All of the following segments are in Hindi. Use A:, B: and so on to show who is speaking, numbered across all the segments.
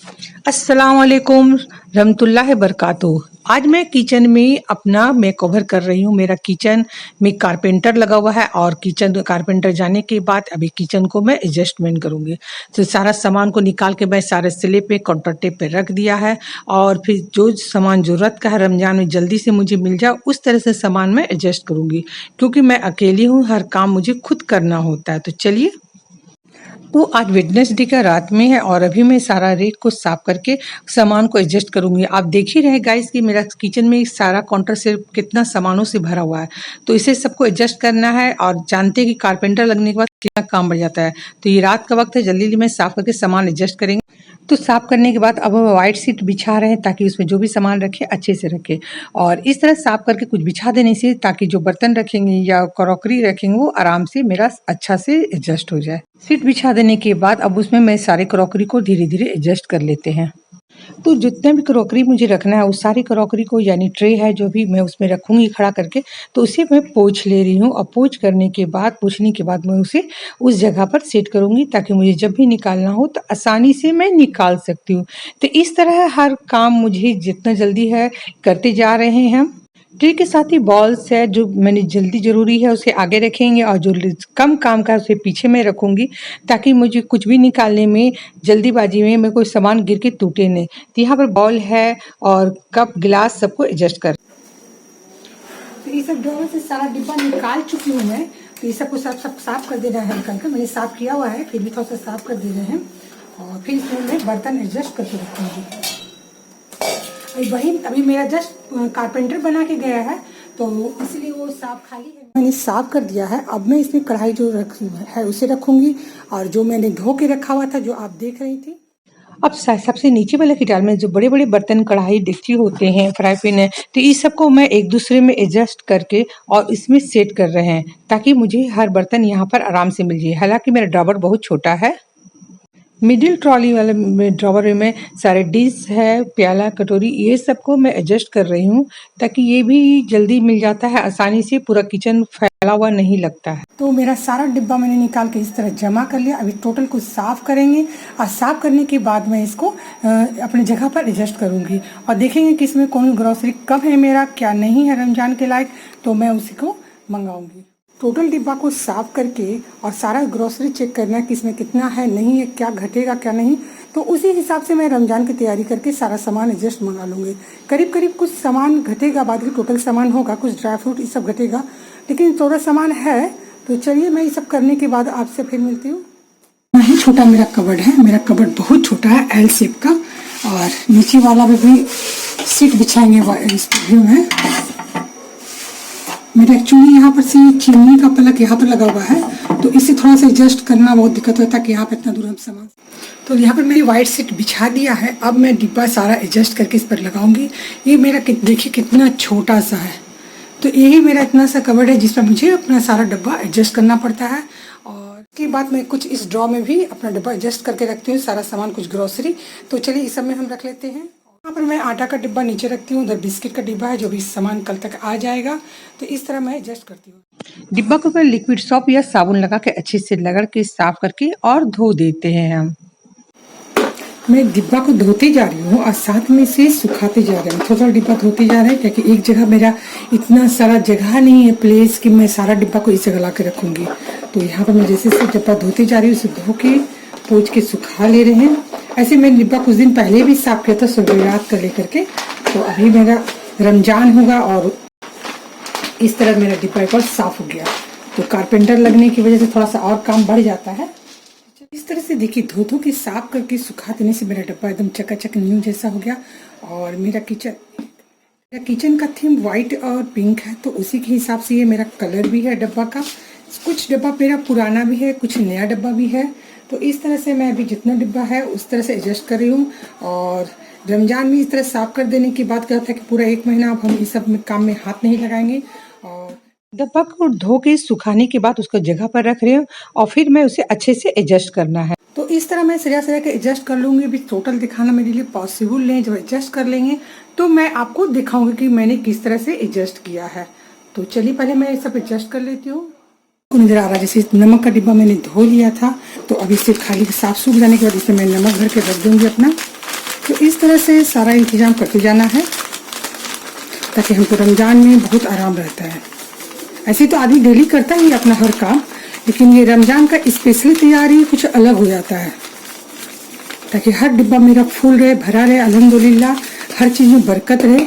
A: अस्सलाम वालेकुम रहमतुल्लाहि बरकातुहू। आज मैं किचन में अपना मेकओवर कर रही हूँ। मेरा किचन में कारपेंटर लगा हुआ है और किचन कारपेंटर जाने के बाद अभी किचन को मैं एडजस्टमेंट करूँगी। तो सारा सामान को निकाल के मैं सारे स्लेब पे काउंटर टेप पे रख दिया है और फिर जो सामान ज़रूरत का है रमज़ान में जल्दी से मुझे मिल जाए उस तरह से सामान मैं एडजस्ट करूँगी, क्योंकि मैं अकेली हूँ, हर काम मुझे खुद करना होता है। तो चलिए, तो आज वेडनेसडे का रात में है और अभी मैं सारा रेक को साफ करके सामान को एडजस्ट करूंगी। आप देख ही रहे गाइस कि मेरा किचन में सारा काउंटर से कितना सामानों से भरा हुआ है, तो इसे सबको एडजस्ट करना है। और जानते हैं कि कारपेंटर लगने के बाद कितना काम बढ़ जाता है। तो ये रात का वक्त है, जल्दी जल्दी में साफ करके सामान एडजस्ट करेंगे। तो साफ करने के बाद अब हम व्हाइट शीट बिछा रहे हैं ताकि उसमें जो भी सामान रखे अच्छे से रखे। और इस तरह साफ करके कुछ बिछा देने से ताकि जो बर्तन रखेंगे या क्रॉकरी रखेंगे वो आराम से मेरा अच्छा से एडजस्ट हो जाए। शीट बिछा देने के बाद अब उसमें मैं सारे क्रॉकरी को धीरे धीरे एडजस्ट कर लेते हैं। तो जितना भी क्रॉकरी मुझे रखना है उस सारी क्रॉकरी को, यानी ट्रे है जो भी मैं उसमें रखूंगी खड़ा करके, तो उसे मैं पोंछ ले रही हूँ। और पोंछने के बाद मैं उसे उस जगह पर सेट करूंगी ताकि मुझे जब भी निकालना हो तो आसानी से मैं निकाल सकती हूँ। तो इस तरह हर काम मुझे जितना जल्दी है करते जा रहे हैं। ट्रे के साथ ही बॉल्स है जो मैंने जल्दी ज़रूरी है उसे आगे रखेंगे और जो कम काम का है उसे पीछे में रखूंगी, ताकि मुझे कुछ भी निकालने में जल्दीबाजी में मैं कोई सामान गिर के टूटे नहीं। तो यहाँ पर बॉल है और कप गिलास सबको एडजस्ट कर। तो ये सब ड्रॉवर से सारा डिब्बा निकाल चुकी हूँ मैं। तो ये सबको सब साफ कर देना है हल्का हल्का। मैंने साफ किया हुआ है, फिर भी थोड़ा सा साफ कर दे रहे हैं और फिर इसमें मैं बर्तन एडजस्ट करके रखूँगी। वही अभी मेरा जस्ट कारपेंटर बना के गया है तो इसलिए वो साफ खाली है। मैंने साफ कर दिया है। अब मैं इसमें कढ़ाई जो है उसे रखूंगी और जो मैंने धो के रखा हुआ था जो आप देख रही थी। अब सबसे नीचे वाले किटाल में जो बड़े बड़े बर्तन कढ़ाई डेगची होते हैं, फ्राई पैन है, तो इस सबको मैं एक दूसरे में एडजस्ट करके और इसमें सेट कर रहे हैं ताकि मुझे हर बर्तन यहाँ पर आराम से मिल जाए। हालांकि मेरा ड्रॉवर बहुत छोटा है। मिडिल ट्रॉली वाले ड्रॉवर में सारे डिश है, प्याला, कटोरी, ये सबको मैं एडजस्ट कर रही हूँ ताकि ये भी जल्दी मिल जाता है आसानी से, पूरा किचन फैला हुआ नहीं लगता है। तो मेरा सारा डिब्बा मैंने निकाल के इस तरह जमा कर लिया। अभी टोटल को साफ करेंगे और साफ करने के बाद मैं इसको अपनी जगह पर एडजस्ट करूँगी और देखेंगे कि इसमें कौन ग्रोसरी कब है, मेरा क्या नहीं है रमजान के लायक, तो मैं उसी को मंगाऊंगी। टोटल डिब्बा को साफ करके और सारा ग्रोसरी चेक करना कि इसमें कितना है, नहीं है, क्या घटेगा क्या नहीं, तो उसी हिसाब से मैं रमजान की तैयारी करके सारा सामान एडजस्ट मंगा लूँगी। करीब करीब कुछ सामान घटेगा, बाकी टोटल सामान होगा, कुछ ड्राई फ्रूट ये सब घटेगा, लेकिन थोड़ा सामान है। तो चलिए मैं ये सब करने के बाद आपसे फिर मिलती हूँ। नहीं, छोटा मेरा कबर्ड है, मेरा कबर्ड बहुत छोटा है, एल शेप का, और नीचे वाला भी सीट बिछाएंगे इस व्यू में। मेरा एक्चुअली यहाँ पर से चिमनी का प्लग यहाँ पर लगा हुआ है तो इसे थोड़ा सा एडजस्ट करना बहुत दिक्कत होता है कि यहाँ पे इतना दूर हम सामान। तो यहाँ पर मैंने वाइट सीट बिछा दिया है। अब मैं डिब्बा सारा एडजस्ट करके इस पर लगाऊंगी। ये मेरा देखिए कितना छोटा सा है, तो यही मेरा इतना सा कबर्ड है जिसमें मुझे अपना सारा डब्बा एडजस्ट करना पड़ता है। और उसके बाद मैं कुछ इस ड्रॉ में भी अपना डब्बा एडजस्ट करके रखती हूँ, सारा सामान, कुछ ग्रोसरी। तो चलिए इस सब में हम रख लेते हैं। यहाँ पर मैं आटा का डिब्बा नीचे रखती हूँ, उधर बिस्किट का डिब्बा है जो भी सामान कल तक आ जाएगा। तो इस तरह मैं एडजस्ट करती हूँ। डिब्बा को फिर लिक्विड सोप या साबुन लगा के अच्छे से रगड़ के साफ करके और धो देते हैं हम। मैं डिब्बा को धोते जा रही हूँ और साथ में से सुखाते जा रही हूँ। थोड़ा थोड़ा डिब्बा धोते जा रहे हैं क्योंकि एक जगह मेरा इतना सारा जगह नहीं है प्लेस कि मैं सारा डिब्बा को इसे गला के रखूंगी। तो यहाँ पर मैं जैसे डिब्बा धोते जा रही हूँ, उसे धो के पोंछ के सुखा ले रहे हैं। ऐसे मैंने डिब्बा कुछ दिन पहले भी साफ किया था सुबह रात कर लेकर के। तो अभी मेरा रमजान होगा और इस तरह मेरा डिब्बा एक बार साफ हो गया। तो कारपेंटर लगने की वजह से थोड़ा सा और काम बढ़ जाता है। इस तरह से देखिए धो धो के साफ करके सुखा देने से मेरा डिब्बा एकदम चकाचक न्यू जैसा हो गया। और मेरा किचन का थीम वाइट और पिंक है, तो उसी के हिसाब से ये मेरा कलर भी है डब्बा का। कुछ डब्बा मेरा पुराना भी है, कुछ नया डब्बा भी है। तो इस तरह से मैं अभी जितना डिब्बा है उस तरह से एडजस्ट कर रही हूँ। और रमजान में इस तरह साफ कर देने के बाद क्या होता है कि पूरा एक महीना अब हम इस सब में काम में हाथ नहीं लगाएंगे। और डब्बा को धो के सुखाने के बाद उसको जगह पर रख रही हूँ और फिर मैं उसे अच्छे से एडजस्ट करना है। तो इस तरह मैं सरिया के एडजस्ट कर लूँगी। अभी टोटल दिखाना मेरे लिए पॉसिबल नहीं, जब एडजस्ट कर लेंगे तो मैं आपको दिखाऊंगी कि मैंने किस तरह से एडजस्ट किया है। तो चलिए पहले मैं ये सब एडजस्ट कर लेती हूँ। नजर आ रहा है जैसे नमक का डिब्बा मैंने धो लिया था, तो अभी इसे खाली साफ सूख जाने के बाद इसे मैं नमक भर के रख दूंगी अपना। तो इस तरह से सारा इंतज़ाम करते जाना है ताकि हमको रमज़ान में बहुत आराम रहता है। ऐसे तो आदमी डेली करता ही अपना हर काम, लेकिन ये रमज़ान का स्पेशली तैयारी कुछ अलग हो जाता है ताकि हर डिब्बा मेरा फुल रहे, भरा रहे, अल्हम्दुलिल्लाह हर चीज़ में बरकत रहे।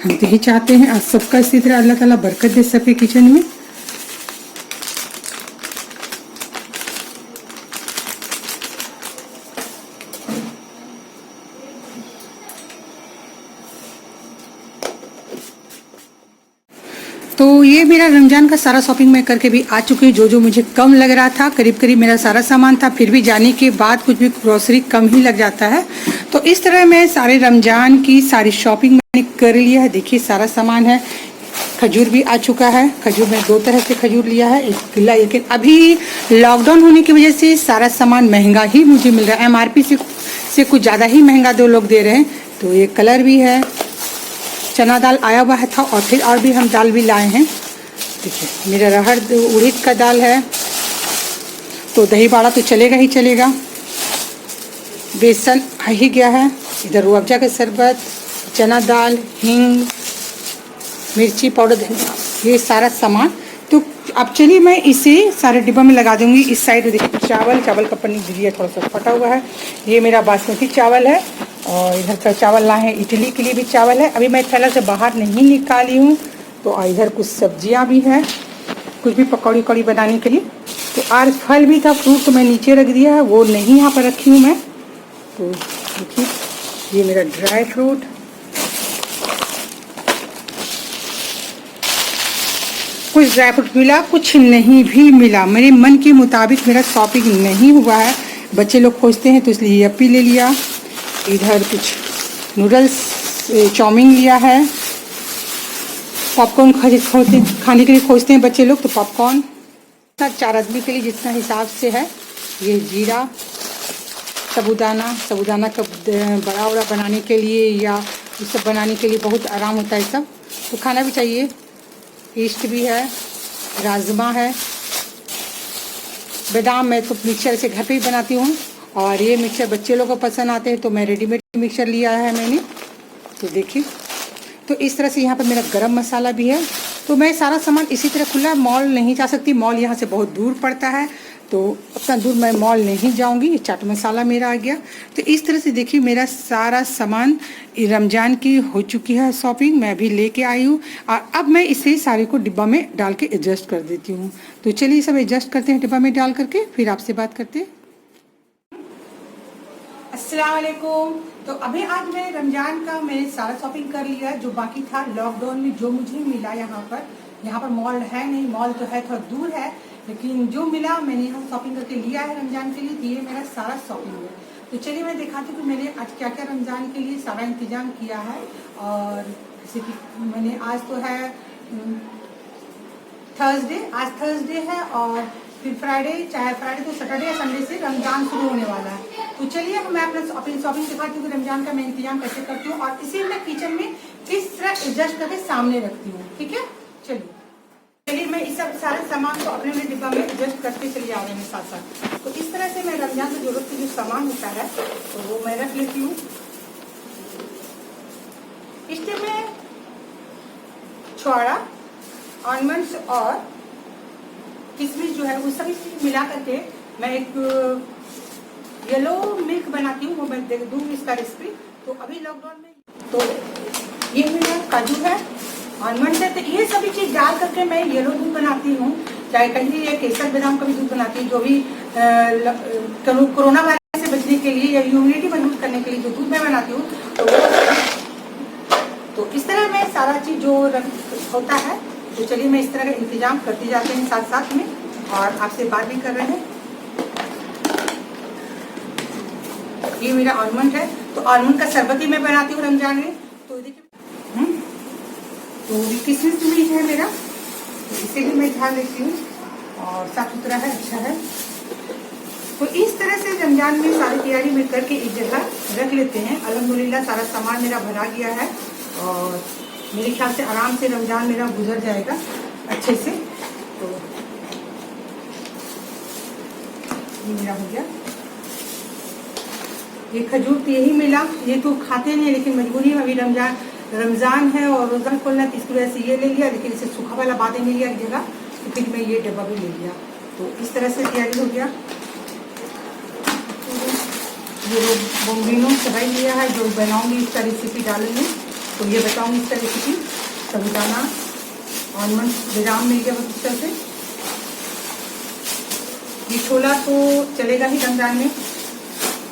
A: हम तो यही चाहते हैं आज सबका इसी तरह अल्लाह ताला बरकत दे सबके किचन में। तो ये मेरा रमज़ान का सारा शॉपिंग मैं करके भी आ चुकी हूँ। जो मुझे कम लग रहा था, करीब करीब मेरा सारा सामान था, फिर भी जाने के बाद कुछ भी ग्रोसरी कम ही लग जाता है। तो इस तरह मैं सारे रमज़ान की सारी शॉपिंग मैंने कर लिया है। देखिए सारा सामान है। खजूर भी आ चुका है। खजूर में 2 तरह से खजूर लिया है, एक किला, लेकिन अभी लॉकडाउन होने की वजह से सारा सामान महंगा ही मुझे मिल रहा है। MRP से कुछ ज़्यादा ही महंगा 2 लोग दे रहे हैं। तो ये कलर भी है, चना दाल आया हुआ है था, और फिर और भी हम दाल भी लाए हैं। देखिए मेरा अरहर उड़द का दाल है। तो दही बाड़ा तो चलेगा ही चलेगा। बेसन आ ही गया है। इधर रूअफ़ज़ा का शरबत, चना दाल, हींग, मिर्ची पाउडर, धनिया, ये सारा सामान। तो अब चलिए मैं इसे सारे डिब्बा में लगा दूंगी। इस साइड देखिए चावल का पन्नी दिया थोड़ा सा फटा हुआ है। ये मेरा बासमती चावल है, और इधर का चावल लाए हैं इडली के लिए भी चावल है। अभी मैं थैला से बाहर नहीं निकाली हूँ। तो इधर कुछ सब्जियाँ भी हैं, कुछ भी पकौड़ी वकौड़ी बनाने के लिए। तो आज फल भी था, फ्रूट तो मैं नीचे रख दिया है, वो नहीं यहाँ पर रखी हूँ मैं। तो देखिए ये मेरा ड्राई फ्रूट, कुछ ड्राई फ्रूट मिला, कुछ नहीं भी मिला। मेरे मन के मुताबिक मेरा शॉपिंग नहीं हुआ है। बच्चे लोग खोजते हैं तो इसलिए यप्पी ले लिया। इधर कुछ नूडल्स, चाउमीन लिया है। पॉपकॉर्न खाने के लिए खोजते हैं बच्चे लोग, तो पॉपकॉर्न 4 आदमी के लिए जितना हिसाब से है। ये जीरा, साबूदाना का बड़ा बनाने के लिए या ये सब बनाने के लिए बहुत आराम होता है सब, तो खाना भी चाहिए। ईस्ट भी है, राजमा है, बादाम मैं तो मिक्सचर से घर पे ही बनाती हूँ। और ये मिक्सचर बच्चे लोगों को पसंद आते हैं, तो मैं रेडीमेड मिक्सचर लिया है मैंने। तो देखिए, तो इस तरह से यहाँ पर मेरा गरम मसाला भी है। तो मैं सारा सामान इसी तरह खुला, मॉल नहीं जा सकती, मॉल यहाँ से बहुत दूर पड़ता है, तो उतना दूर मैं मॉल नहीं जाऊँगी। ये चाट मसाला मेरा आ गया। तो इस तरह से देखिए मेरा सारा सामान रमज़ान की हो चुकी है शॉपिंग, मैं अभी लेके आई हूँ। और अब मैं इसे सारे को डिब्बा में डाल के एडजस्ट कर देती हूँ। तो चलिए सब एडजस्ट करते हैं डिब्बा में डाल करके, फिर आपसे बात करते हैं। अस्सलाम वालेकुम। तो अभी आज मैं रमज़ान का मैंने सारा शॉपिंग कर लिया, जो बाकी था लॉकडाउन में जो मुझे मिला। यहाँ पर मॉल है नहीं, मॉल तो है थोड़ा दूर है, लेकिन जो मिला मैंने यहाँ शॉपिंग करके लिया है रमज़ान के लिए। तो ये मेरा सारा शॉपिंग है। तो चलिए मैं दिखाती हूँ कि मैंने आज क्या क्या रमज़ान के लिए सारा इंतज़ाम किया है। और जैसे कि मैंने आज तो है थर्सडे, आज थर्सडे है, और फिर फ्राइडे, चाहे फ्राइडे तो सैटरडे या संडे से रमज़ान शुरू होने वाला है। तो चलिए मैं अपनी शॉपिंग दिखाती हूँ कि रमज़ान का मैं इंतजाम कैसे करती हूँ, और इसे मैं किचन में किस तरह एडजस्ट करके सामने रखती हूँ। ठीक है, चलिए मैं इस सब सारे सामान को अपने डिब्बा में एडजस्ट करते चली आ रही हूँ साथ साथ। तो इस तरह से मैं रमज़ान की जरूरत की जो सामान होता है तो वो मैं रख लेती हूँ। इसलिए मैं छुआरा, ऑलमंड्स और किशमिश जो है वो सभी चीज मिला करके मैं एक येलो मिल्क बनाती हूँ, वो मैं दूंगी इसका रेसिपी। तो अभी लॉकडाउन में तो ये मेरा काजू है, आलमंड है, तो ये सभी चीज डाल करके मैं येलो दूध बनाती हूँ। चाहे कहीं ये केसर बादाम का भी दूध बनाती हूँ, जो भी कोरोना वायरस से बचने के लिए या इम्यूनिटी मजबूत करने के लिए जो दूध मैं बनाती हूँ। तो इस तरह मैं सारा चीज जो होता है। तो चलिए मैं इस तरह का इंतजाम करती जाते हैं साथ साथ में, और आपसे बात भी कर रहे हैं। ये मेरा आलमंड है, तो आलमंड का शरबत ही मैं बनाती हूँ रमजान में। तो देखिए तो किशमिश भी है मेरा, तो इसे भी मैं ध्यान देती हूँ, और साफ सुथरा है, अच्छा है। तो इस तरह से रमजान में सारी तैयारी में करके एक जगह रख लेते हैं। अल्हम्दुलिल्लाह सारा सामान मेरा भरा गया है, और मेरे ख्याल से आराम से रमजान मेरा गुजर जाएगा अच्छे से। तो ये मेरा हो गया। ये खजूर तो यही मिला, ये तो खाते नहीं लेकिन मजबूरी में, अभी रमज़ान है और रोज़ा खोलना है, तो इसकी वजह से ये ले लिया, लेकिन इसे सूखा वाला बातें नहीं लिया एक जगह, तो फिर मैं ये डब्बा भी ले लिया। तो इस तरह से तैयारी हो गया। ये बोम्बिनो सेवई लिया है, जो बनाऊंगी इसका रेसिपी डालूंगी, तो ये बताऊंगी इसका रेसिपी। साबूदाना आलमंड बादाम मिल गया इस तरह से। ये छोला तो चलेगा ही रमजान में,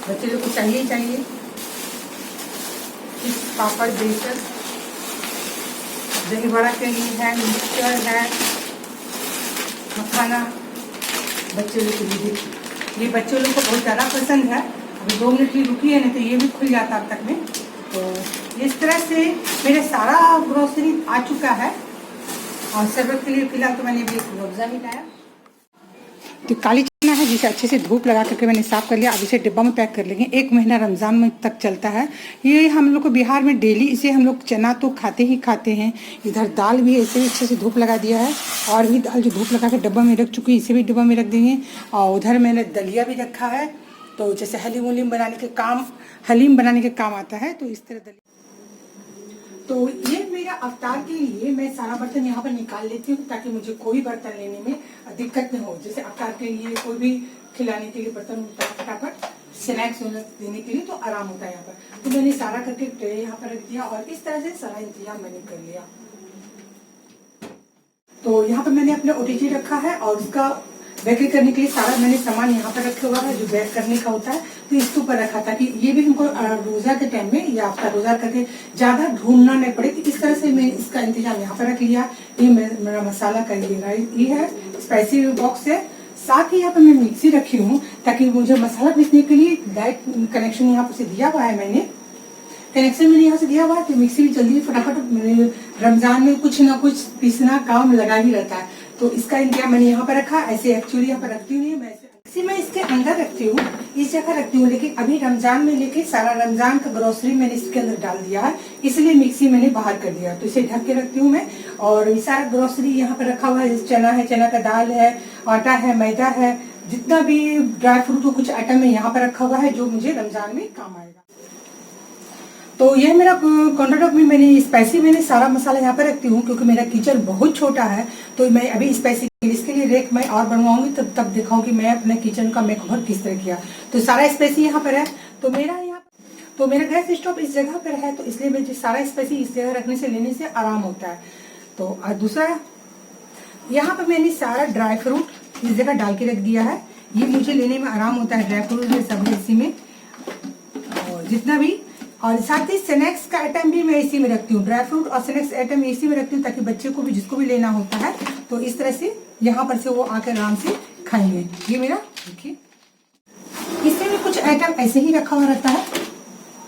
A: बच्चे लोग को चाहिए ही चाहिए। पापड़ बेसन, दही बड़ा के लिए है, मिक्सचर है, मखाना बच्चे लोग के लिए। ये बच्चे लोग को बहुत ज़्यादा पसंद है। अभी 2 मिनट की रुकी है, नहीं तो ये भी खुल जाता अब तक में। तो इस तरह से मेरे सारा ग्रोसरी आ चुका है। और शरबत के लिए फिलहाल तो मैंने अभी रूअफ़ज़ा ही लाया। तो काली चना है जिसे अच्छे से धूप लगा करके मैंने साफ़ कर लिया। अब इसे डिब्बा में पैक कर लेंगे। 1 महीना रमज़ान में तक चलता है ये। हम लोग को बिहार में डेली इसे हम लोग चना तो खाते ही खाते हैं। इधर दाल भी ऐसे भी अच्छे से धूप लगा दिया है, और भी दाल जो धूप लगा के डिब्बा में रख चुकी है, इसे भी डिब्बा में रख देंगे। और उधर मैंने दलिया भी रखा है, तो जैसे हलीम बनाने के काम आता है, तो इस तरह दलिया। तो ये मेरा अवतार के लिए मैं सारा बर्तन यहाँ पर निकाल लेती हूँ, ताकि मुझे कोई बर्तन लेने में दिक्कत न हो। जैसे अवतार के लिए कोई भी खिलाने के लिए बर्तन होता है, फटाफट स्नैक्स देने के लिए तो आराम होता है यहाँ पर। तो मैंने सारा करके ट्रे यहाँ पर रख दिया, और इस तरह से सारा इंतजाम मैंने कर लिया। तो यहाँ पर मैंने अपने ओटीजी रखा है, और उसका बेकिंग करने के लिए सारा मैंने सामान यहाँ पर रखा हुआ है, जो बेक करने का होता है, तो इसके ऊपर रखा, ताकि ये भी हमको रोजा के टाइम में या आपका रोजा करके ज्यादा ढूंढना नहीं पड़े। तो इस तरह से मैं इसका इंतजाम यहाँ पर रख लिया। ये मेरा मसाला का ये है, स्पाइसी बॉक्स है। साथ ही यहाँ पर मैं मिक्सी रखी हूँ, ताकि मुझे मसाला पीसने के लिए डायरेक्ट कनेक्शन यहाँ पर से दिया हुआ है। मैंने यहाँ से दिया हुआ है, तो मिक्सी भी जल्दी फटाफट रमजान में कुछ ना कुछ पीसना काम लगा ही रहता है। तो इसका इंतजाम मैंने यहाँ पर रखा। ऐसे एक्चुअली यहाँ पर रखती हूँ, मैं इसके अंदर रखती हूँ, इस जगह रखती हूँ, लेकिन अभी रमजान में लेके सारा रमजान का ग्रोसरी मैंने इसके अंदर डाल दिया है, इसलिए मिक्सी मैंने बाहर कर दिया। तो इसे ढक के रखती हूँ मैं। और ये सारा ग्रोसरी यहाँ पर रखा हुआ है। चना है, चना का दाल है, आटा है, मैदा है, जितना भी ड्राई फ्रूट को कुछ आइटम है यहाँ पर रखा हुआ है, जो मुझे रमजान में काम आएगा। तो ये मेरा काउंटर टॉप में मैंने स्पाइसी मैंने सारा मसाला यहाँ पर रखती हूँ, क्योंकि मेरा किचन बहुत छोटा है। तो मैं अभी स्पाइसी इसके लिए रेक मैं और बनवाऊंगी, तब दिखाऊंगी मैं अपने किचन का मेकओवर किस तरह किया। तो सारा स्पाइसी यहाँ पर है। तो मेरा गैस स्टोव इस जगह पर है, तो इसलिए मुझे सारा स्पाइसी इस जगह रखने से लेने से आराम होता है। तो दूसरा, यहाँ पर मैंने सारा ड्राई फ्रूट इस जगह डाल के रख दिया है। ये मुझे लेने में आराम होता है, ड्राई फ्रूट में सब इसी में, और जितना भी। और साथ ही स्नैक्स का आइटम भी मैं इसी में रखती हूँ। ड्राई फ्रूट और स्नैक्स आइटम इसी में रखती हूँ, ताकि बच्चे को भी जिसको भी लेना होता है, तो इस तरह से यहाँ पर से वो आकर आराम से खाएंगे। ये मेरा देखिए, इसमें भी कुछ आइटम ऐसे ही रखा हुआ रहता है।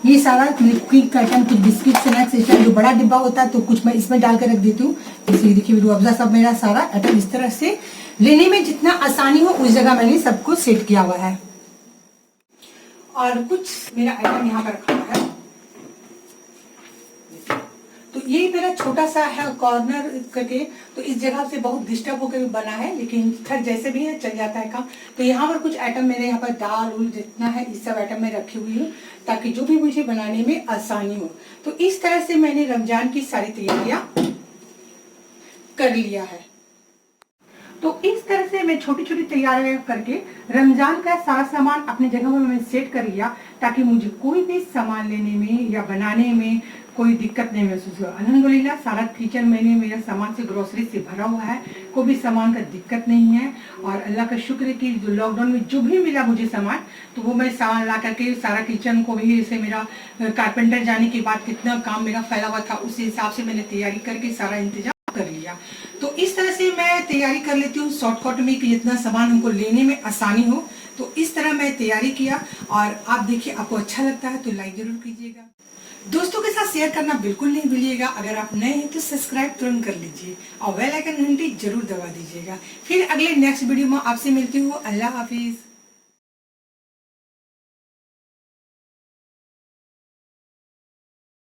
A: ये सारा क्विक आइटम, कुछ बिस्किट स्नैक्स आइटम, जो बड़ा डिब्बा होता है, तो कुछ मैं इसमें डाल कर रख देती हूँ। इसलिए देखिए रूअफ़ज़ा सब मेरा सारा आइटम इस तरह से लेने में जितना आसानी हो उस जगह मैंने सबको सेट किया हुआ है। और कुछ मेरा आइटम यहाँ पर रखा हुआ है। तो ये मेरा छोटा सा है कॉर्नर करके, तो इस जगह से बहुत डिस्टर्ब होकर बना है, लेकिन खैर जैसे भी है चल जाता है काम। तो यहाँ पर कुछ आइटम मेरे यहाँ पर दाल उल जितना है इस सब आइटम मैं रखी हुई हूँ, ताकि जो भी मुझे बनाने में आसानी हो। तो इस तरह से मैंने रमजान की सारी तैयारियां कर लिया है। तो इस तरह से मैं छोटी छोटी तैयारियां करके रमजान का सारा सामान अपने जगह में मैं सेट कर लिया, ताकि मुझे कोई भी सामान लेने में या बनाने में कोई दिक्कत नहीं महसूस हो। अल्हम्दुलिल्लाह सारा किचन मैंने मेरा सामान से ग्रोसरी से भरा हुआ है, कोई भी सामान का दिक्कत नहीं है। और अल्लाह का शुक्र है कि जो लॉकडाउन में जो भी मिला मुझे सामान, तो वो मैं सामान ला करके सारा किचन को भी, जैसे मेरा कारपेंटर जाने के बाद कितना काम मेरा फैला हुआ था, उस हिसाब से मैंने तैयारी करके सारा इंतजाम कर लिया। तो इस तरह से मैं तैयारी कर लेती हूँ शॉर्टकट में, कि जितना सामान हमको लेने में आसानी हो। तो इस तरह मैं तैयारी किया, और आप देखिए आपको अच्छा लगता है तो लाइक जरूर कीजिएगा, दोस्तों के साथ शेयर करना बिल्कुल नहीं भूलिएगा। अगर आप नए हैं तो सब्सक्राइब तुरंत कर लीजिए, और बेल आइकन घंटी जरूर दबा दीजिएगा। फिर अगले नेक्स्ट वीडियो में आपसे मिलती हूँ। अल्लाह हाफिज।